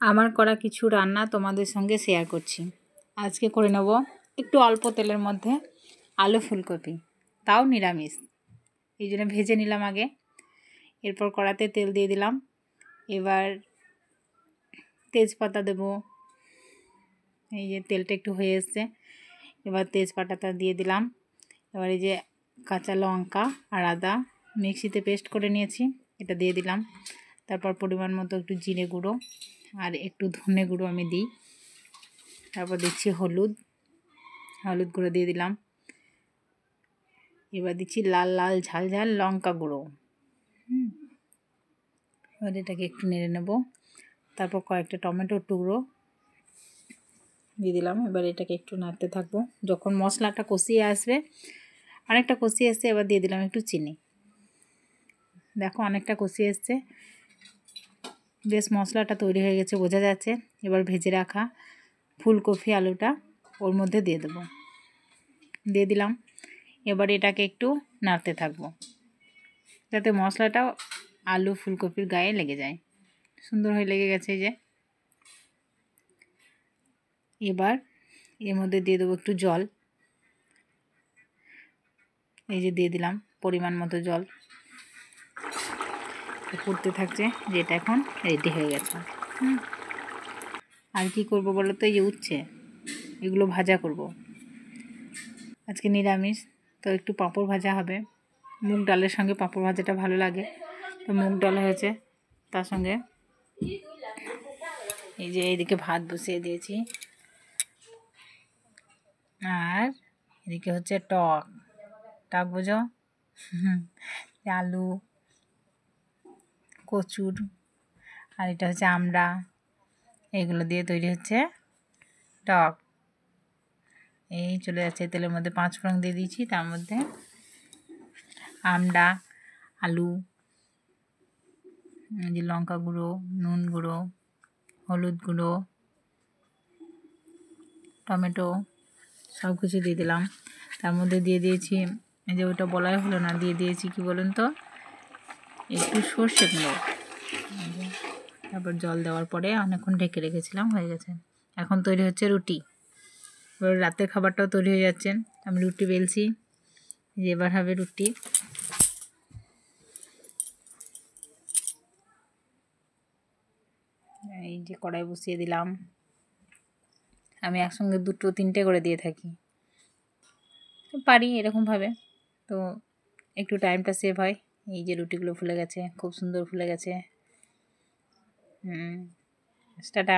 আমার করা কিছু রান্না তোমাদের সঙ্গে শেয়ার করছি। আজকে করে নেব একটু অল্প তেলের মধ্যে আলু ফুলকপি, তাও নিরামিষ। এই জন্য ভেজে নিলাম আগে, এরপর কড়াতে তেল দিয়ে দিলাম। এবার তেজপাতা দেব। এই যে তেলটা একটু হয়ে এসছে, এবার তেজপাতাটা দিয়ে দিলাম। এবার এই যে কাঁচা লঙ্কা আর আদা মিক্সিতে পেস্ট করে নিয়েছি, এটা দিয়ে দিলাম। তারপর পরিমাণ মতো একটু জিরে গুঁড়ো আর একটু ধনে গুঁড়ো আমি দিই। তারপর দিচ্ছি হলুদ গুঁড়ো দিয়ে দিলাম। এবার দিচ্ছি লাল লাল ঝাল ঝাল লঙ্কা গুঁড়ো। এবার এটাকে একটু নেড়ে নেব। তারপর কয়েকটা টমেটোর টুকরো দিয়ে দিলাম। এবার এটাকে একটু নাড়তে থাকবো। যখন মশলাটা কষিয়ে আসবে, অনেকটা কষিয়ে এসছে, এবার দিয়ে দিলাম একটু চিনি। দেখো অনেকটা কষিয়ে এসছে, বেশ মশলাটা তৈরি হয়ে গেছে বোঝা যাচ্ছে। এবার ভেজে রাখা ফুলকপি আলুটা ওর মধ্যে দিয়ে দেবো, দিয়ে দিলাম। এবার এটাকে একটু নাড়তে থাকবো যাতে মশলাটা আলু ফুলকপির গায়ে লেগে যায়। সুন্দর হয়ে লেগে গেছে এই যে। এবার এর মধ্যে দিয়ে দেবো একটু জল। এই যে দিয়ে দিলাম পরিমাণ মতো জল। ফুটতে থাকছে, যে এটা এখন রেডি হয়ে গেছে। আর কি করব বলো তো, এই যে উচ্ছে, এগুলো ভাজা করব। আজকে নিরামিষ, তো একটু পাঁপড় ভাজা হবে। মুগ ডালের সঙ্গে পাঁপড় ভাজাটা ভালো লাগে, তো মুগ ডাল হয়েছে তার সঙ্গে। এই যে এইদিকে ভাত বসিয়ে দিয়েছি, আর এদিকে হচ্ছে টক বোঝো, আলু কচুর, আর এটা হচ্ছে আমড়া, এগুলো দিয়ে তৈরি হচ্ছে টক। এই চলে যাচ্ছে তেলের মধ্যে, 5 ফোড়ন দিয়ে দিয়েছি, তার মধ্যে আমড়া, আলু, যে লঙ্কা গুঁড়ো, নুন গুঁড়ো, হলুদ গুঁড়ো, টমেটো সব কিছু দিয়ে দিলাম। তার মধ্যে দিয়ে দিয়েছি, এই যে ওটা বলাই হলো না, দিয়ে দিয়েছি কি বলুন তো, একটু সর্ষে গুঁড়ো। তারপর জল দেওয়ার পরে অনেকক্ষণ ঢেকে রেখেছিলাম, হয়ে গেছে। এখন তৈরি হচ্ছে রুটি। এবার রাতের খাবারটাও তৈরি হয়ে যাচ্ছে। আমি রুটি বেলছি, যে এবার হবে রুটি। এই যে কড়াই বসিয়ে দিলাম। আমি একসঙ্গে 2-3টে করে দিয়ে থাকি, পারি এরকমভাবে, তো একটু টাইমটা সেভ হয়। এই যে রুটিগুলো ফুলে গেছে, খুব সুন্দর ফুলে গেছে। টাটা।